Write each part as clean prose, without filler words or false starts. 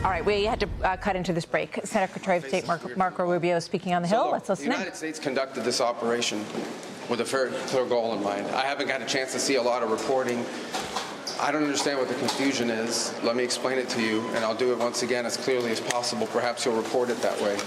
All right, we had to cut into this break. Secretary of State Marco Rubio speaking on the Hill. Let's listen in. The United States conducted this operation with a very clear goal in mind. I haven't got a chance to see a lot of reporting. I don't understand what the confusion is. Let me explain it to you, and I'll do it once again as clearly as possible. Perhaps you'll report it that way.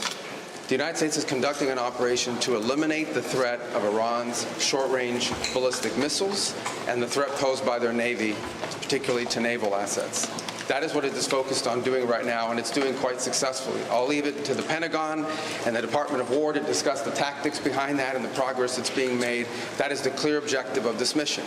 The United States is conducting an operation to eliminate the threat of Iran's short-range ballistic missiles and the threat posed by their Navy, particularly to naval assets. That is what it is focused on doing right now, and it's doing quite successfully. I'll leave it to the Pentagon and the Department of War to discuss the tactics behind that and the progress that's being made. That is the clear objective of this mission.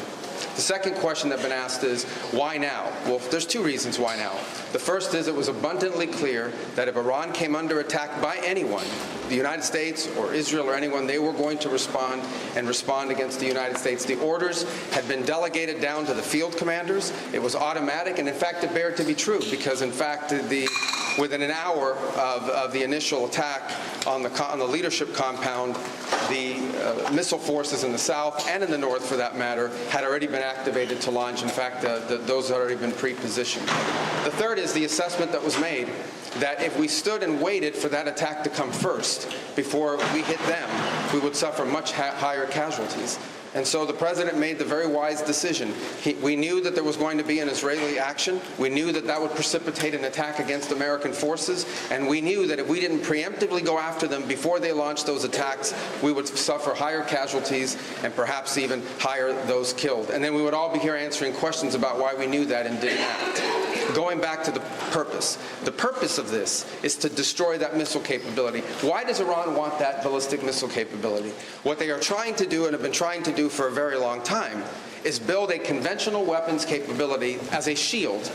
The second question that's been asked is, why now? Well, there's two reasons why now. The first is it was abundantly clear that if Iran came under attack by anyone, the United States or Israel or anyone, they were going to respond against the United States. The orders had been delegated down to the field commanders. It was automatic, and in fact, it bared to be true, because in fact, within an hour of the initial attack on the leadership compound, the missile forces in the south and in the north, for that matter, had already been activated to launch. In fact, those had already been pre-positioned. The third is the assessment that was made that if we stood and waited for that attack to come first before we hit them, we would suffer much higher casualties. And so the president made the very wise decision. We knew that there was going to be an Israeli action. We knew that that would precipitate an attack against American forces. And we knew that if we didn't preemptively go after them before they launched those attacks, we would suffer higher casualties and perhaps even higher those killed. And then we would all be here answering questions about why we knew that and didn't act. Going back to the purpose. The purpose of this is to destroy that missile capability. Why does Iran want that ballistic missile capability? What they are trying to do and have been trying to do for a very long time is build a conventional weapons capability as a shield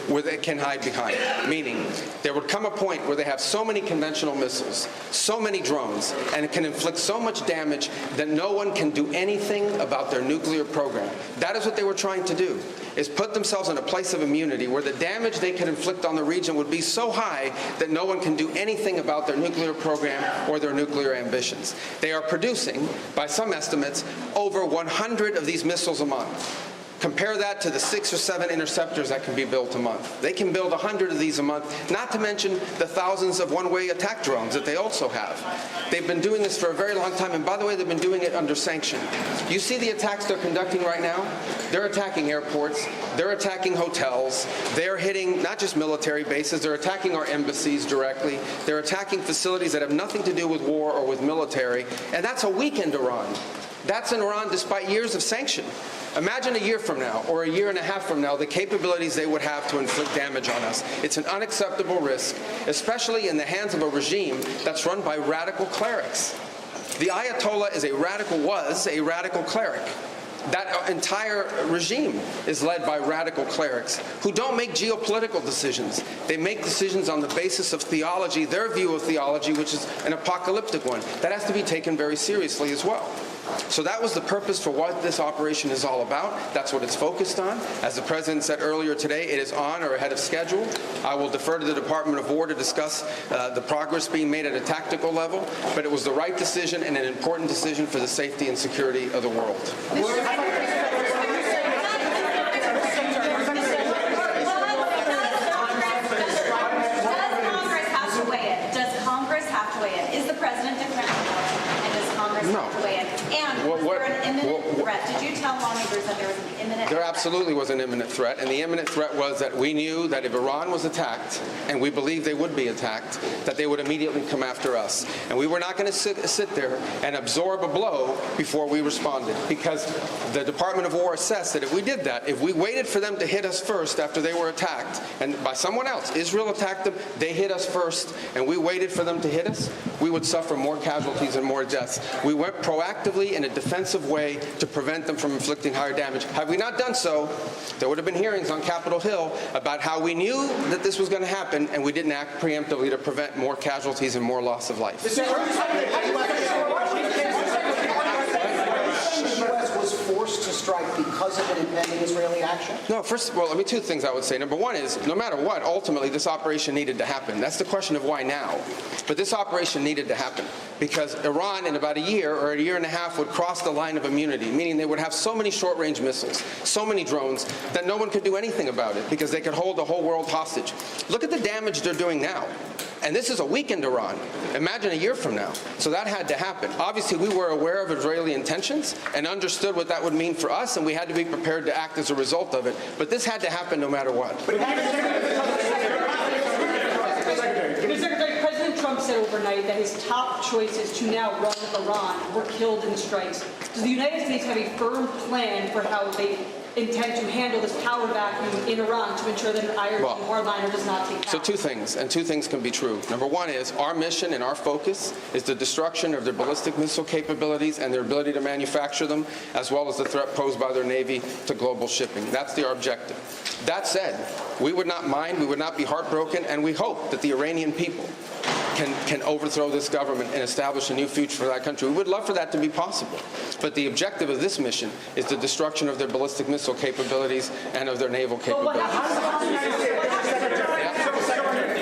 where they can hide behind. Meaning, there would come a point where they have so many conventional missiles, so many drones, and it can inflict so much damage that no one can do anything about their nuclear program. That is what they were trying to do, is put themselves in a place of immunity where the damage they could inflict on the region would be so high that no one can do anything about their nuclear program or their nuclear ambitions. They are producing, by some estimates, over 100 of these missiles a month. Compare that to the 6 or 7 interceptors that can be built a month. They can build 100 of these a month, not to mention the thousands of one-way attack drones that they also have. They've been doing this for a very long time, and by the way, they've been doing it under sanction. You see the attacks they're conducting right now? They're attacking airports, they're attacking hotels, they're hitting not just military bases, they're attacking our embassies directly, they're attacking facilities that have nothing to do with war or with military, and that's a weakened Iran. That's in Iran despite years of sanction. Imagine a year from now, or a year and a half from now, the capabilities they would have to inflict damage on us. It's an unacceptable risk, especially in the hands of a regime that's run by radical clerics. The Ayatollah was a radical cleric. That entire regime is led by radical clerics who don't make geopolitical decisions. They make decisions on the basis of theology, their view of theology, which is an apocalyptic one. That has to be taken very seriously as well. So that was the purpose for what this operation is all about. That's what it's focused on. As the President said earlier today, it is on or ahead of schedule. I will defer to the Department of War to discuss the progress being made at a tactical level, but it was the right decision and an important decision for the safety and security of the world. Does Congress have to weigh in? Is the President declaring war, and does Congress have to weigh in? And was there an imminent threat? Did you tell lawmakers that there was an imminent threat? There absolutely was an imminent threat, and the imminent threat was that we knew that if Iran was attacked, and we believed they would be attacked, that they would immediately come after us. And we were not going to sit there and absorb a blow before we responded, because the Department of War assessed that if we did that, if we waited for them to hit us first after they were attacked, and by someone else, Israel attacked them, they hit us first, and we waited for them to hit us, we would suffer more casualties and more deaths. We went proactively in a defensive way to prevent them from inflicting higher damage. Had we not done so, there would have been hearings on Capitol Hill about how we knew that this was going to happen and we didn't act preemptively to prevent more casualties and more loss of life. The U.S. was forced to strike strike because of an impending Israeli action? No, first, well, two things I would say. Number one is, no matter what, ultimately this operation needed to happen. That's the question of why now. But this operation needed to happen because Iran in about a year or a year and a half would cross the line of immunity, meaning they would have so many short-range missiles, so many drones, that no one could do anything about it because they could hold the whole world hostage. Look at the damage they're doing now. And this is a weakened Iran. Imagine a year from now. So that had to happen. Obviously, we were aware of Israeli intentions and understood what that would mean for us, and we had to be prepared to act as a result of it. But this had to happen no matter what. Secretary, President Trump said overnight that his top choices to now run Iran were killed in strikes. Does the United States have a firm plan for how they intend to handle this power vacuum in Iran to ensure that an Iranian hardliner does not take power? So two things, and two things can be true. Number one is our mission and our focus is the destruction of their ballistic missile capabilities and their ability to manufacture them, as well as the threat posed by their Navy to global shipping. That's our objective. That said, we would not mind, we would not be heartbroken, and we hope that the Iranian people can overthrow this government and establish a new future for that country. We would love for that to be possible. But the objective of this mission is the destruction of their ballistic missile capabilities and of their naval capabilities.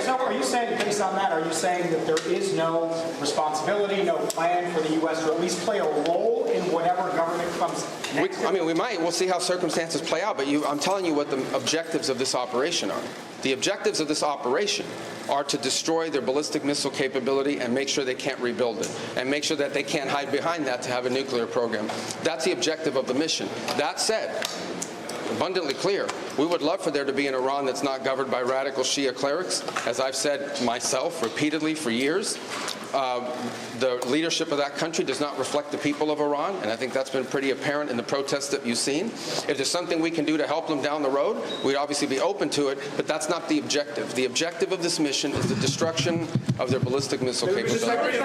So are you saying, based on that, are you saying that there is no responsibility, no plan for the U.S. to at least play a role in whatever government comes next? We might. We'll see how circumstances play out. But I'm telling you what the objectives of this operation are. The objectives of this operation are to destroy their ballistic missile capability and make sure they can't rebuild it, and make sure that they can't hide behind that to have a nuclear program. That's the objective of the mission. That said, abundantly clear, we would love for there to be an Iran that's not governed by radical Shia clerics. As I've said myself repeatedly for years, the leadership of that country does not reflect the people of Iran, and I think that's been pretty apparent in the protests that you've seen. If there's something we can do to help them down the road, we'd obviously be open to it, but that's not the objective. The objective of this mission is the destruction of their ballistic missile capability.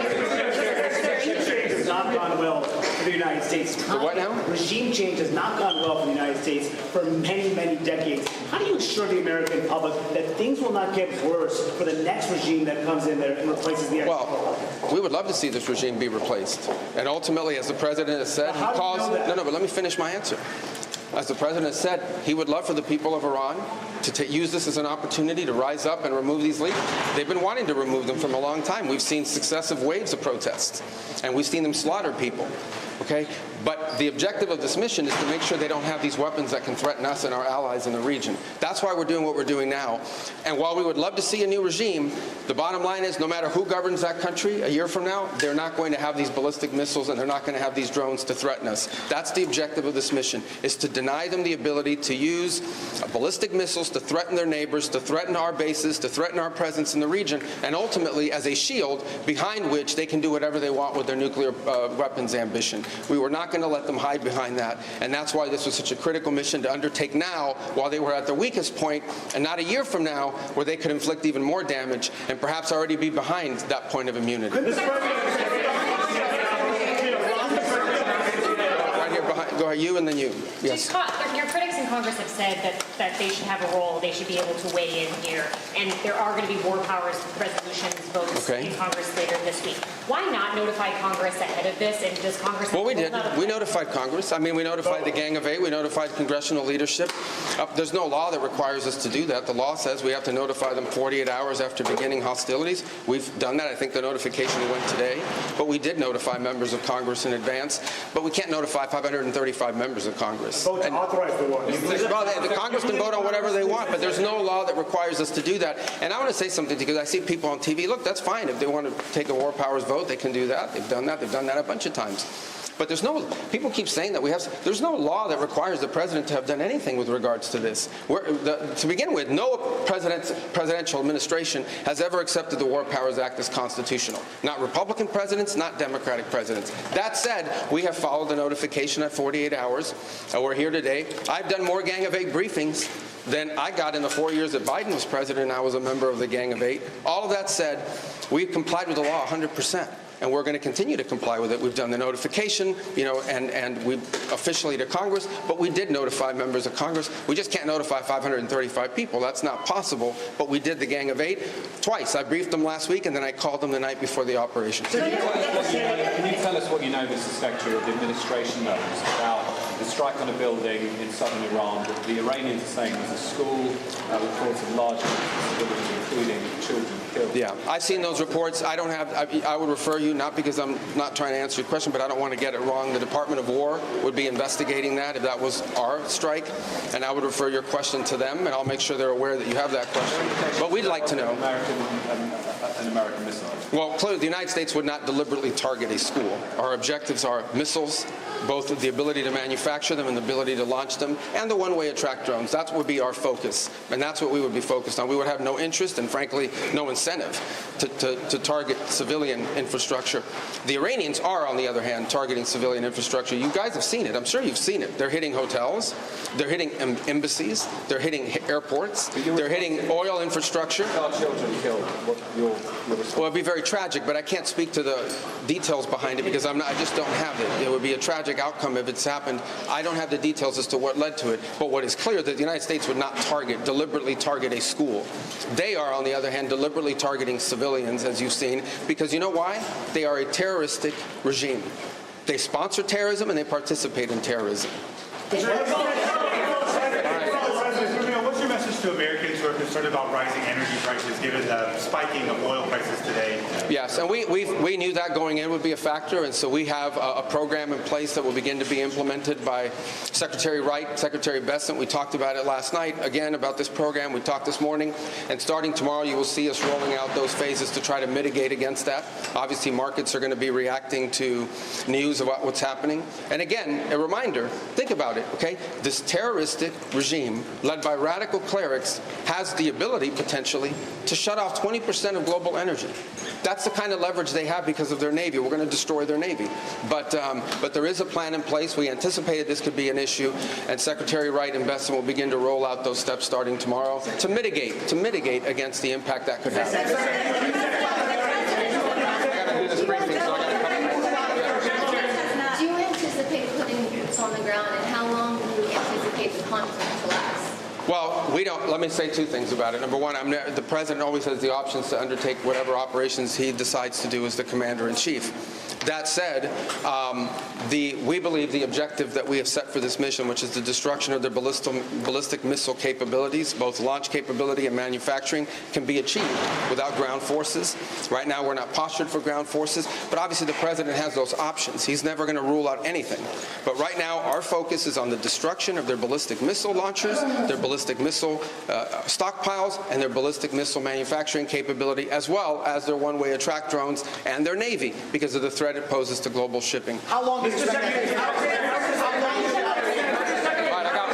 Has not gone well for the United States. For what now? Regime change has not gone well for the United States for many, many decades. How do you assure the American public that things will not get worse for the next regime that comes in there and replaces the Well, we would love to see this regime be replaced. And ultimately, as the president has said, he calls... No, but let me finish my answer. As the president has said, he would love for the people of Iran to use this as an opportunity to rise up and remove these leaders. They've been wanting to remove them from a long time. We've seen successive waves of protests, and we've seen them slaughter people. Okay? But the objective of this mission is to make sure they don't have these weapons that can threaten us and our allies in the region. That's why we're doing what we're doing now. And while we would love to see a new regime, the bottom line is no matter who governs that country a year from now, they're not going to have these ballistic missiles and they're not going to have these drones to threaten us. That's the objective of this mission, is to deny them the ability to use ballistic missiles to threaten their neighbors, to threaten our bases, to threaten our presence in the region, and ultimately as a shield behind which they can do whatever they want with their nuclear weapons ambition. We were not going to let them hide behind that, and that's why this was such a critical mission to undertake now while they were at their weakest point, and not a year from now where they could inflict even more damage and perhaps already be behind that point of immunity. Go ahead, you and then you. Yes. Your critics in Congress have said that they should have a role, they should be able to weigh in here, and there are going to be war powers resolutions votes in Congress later this week. Why not notify Congress ahead of this, and does Congress... Well, we did. We notified Congress. I mean, we notified the Gang of Eight. We notified congressional leadership. There's no law that requires us to do that. The law says we have to notify them 48 hours after beginning hostilities. We've done that. I think the notification went today. But we did notify members of Congress in advance. But we can't notify 535 members of Congress. Vote to authorize the war. Well, the Congress can vote on whatever they want, but there's no law that requires us to do that. And I want to say something, because I see people on TV. Look, that's fine. If they want to take a war powers vote, they can do that. They've done that. They've done that a bunch of times. But there's no, people keep saying that there's no law that requires the president to have done anything with regards to this. To begin with, no presidential administration has ever accepted the War Powers Act as constitutional. Not Republican presidents, not Democratic presidents. That said, we have followed the notification at 48 hours. We're here today. I've done more Gang of Eight briefings than I got in the 4 years that Biden was president and I was a member of the Gang of Eight. All of that said, we've complied with the law 100%. And we're going to continue to comply with it. We've done the notification, and we officially to Congress, but we did notify members of Congress. We just can't notify 535 people. That's not possible, but we did the Gang of Eight twice. I briefed them last week, and then I called them the night before the operation. Can you tell us what you know, Mr. Secretary, of the administration knows about the strike on a building in southern Iran that the Iranians are saying was a school, reports of large civilians, including children killed. Yeah, I've seen those reports. I don't have. I would refer you, not because I'm not trying to answer your question, but I don't want to get it wrong. The Department of War would be investigating that if that was our strike, and I would refer your question to them, and I'll make sure they're aware that you have that question. But we'd like to know. An American missile. Well, clearly, the United States would not deliberately target a school. Our objectives are missiles, both the ability to manufacture them and the ability to launch them, and the one-way attract drones. That would be our focus, and that's what we would be focused on. We would have no interest and, frankly, no incentive to target civilian infrastructure. The Iranians are, on the other hand, targeting civilian infrastructure. You guys have seen it. I'm sure you've seen it. They're hitting hotels. They're hitting embassies. They're hitting airports. They're hitting oil infrastructure. Children killed. Well, it'd be very tragic, but I can't speak to the details behind it because I just don't have it. It would be a tragic outcome if it's happened. I don't have the details as to what led to it, but what is clear that the United States would not deliberately target a school. They are, on the other hand, deliberately targeting civilians, as you've seen, because you know why? They are a terroristic regime. They sponsor terrorism and they participate in terrorism. What's your message to Americans who are concerned about rising energy prices given the spiking of oil prices today? Yes, and we knew that going in would be a factor, and so we have a program in place that will begin to be implemented by Secretary Wright, Secretary Bessent. We talked about it last night, again, about this program. We talked this morning, and starting tomorrow you will see us rolling out those phases to try to mitigate against that. Obviously, markets are going to be reacting to news about what's happening. And again, a reminder, think about it, okay? This terroristic regime, led by radical clerics, has the ability, potentially, to shut off 20% of global energy. That's the kind of leverage they have because of their Navy. We're going to destroy their Navy. But there is a plan in place. We anticipated this could be an issue, and Secretary Wright and Bessent will begin to roll out those steps starting tomorrow to mitigate against the impact that could have. I got to do this briefing, so I got a couple more. Do you anticipate putting boots on the ground, and how long do you anticipate the conflict to last? Well, we don't. Let me say two things about it. Number one, the president always has the options to undertake whatever operations he decides to do as the commander-in-chief. That said, we believe the objective that we have set for this mission, which is the destruction of their ballistic missile capabilities, both launch capability and manufacturing, can be achieved without ground forces. Right now, we're not postured for ground forces, but obviously the president has those options. He's never going to rule out anything. But right now, our focus is on the destruction of their ballistic missile launchers, their ballistic missile stockpiles, and their ballistic missile manufacturing capability, as well as their one-way attract drones and their Navy, because of the threat it poses to global shipping. How long do you expect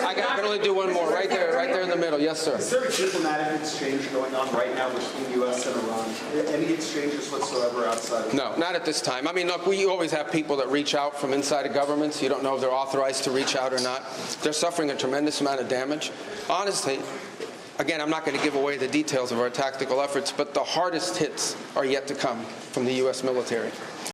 I can only do one more. Right there in the middle. Yes, sir. Is there a diplomatic exchange going on right now between the U.S. and Iran? Any exchanges whatsoever outside of No, not at this time. I mean, look, we always have people that reach out from inside of governments. You don't know if they're authorized to reach out or not. They're suffering a tremendous amount of damage. Honestly, again, I'm not going to give away the details of our tactical efforts, but the hardest hits are yet to come from the U.S. military.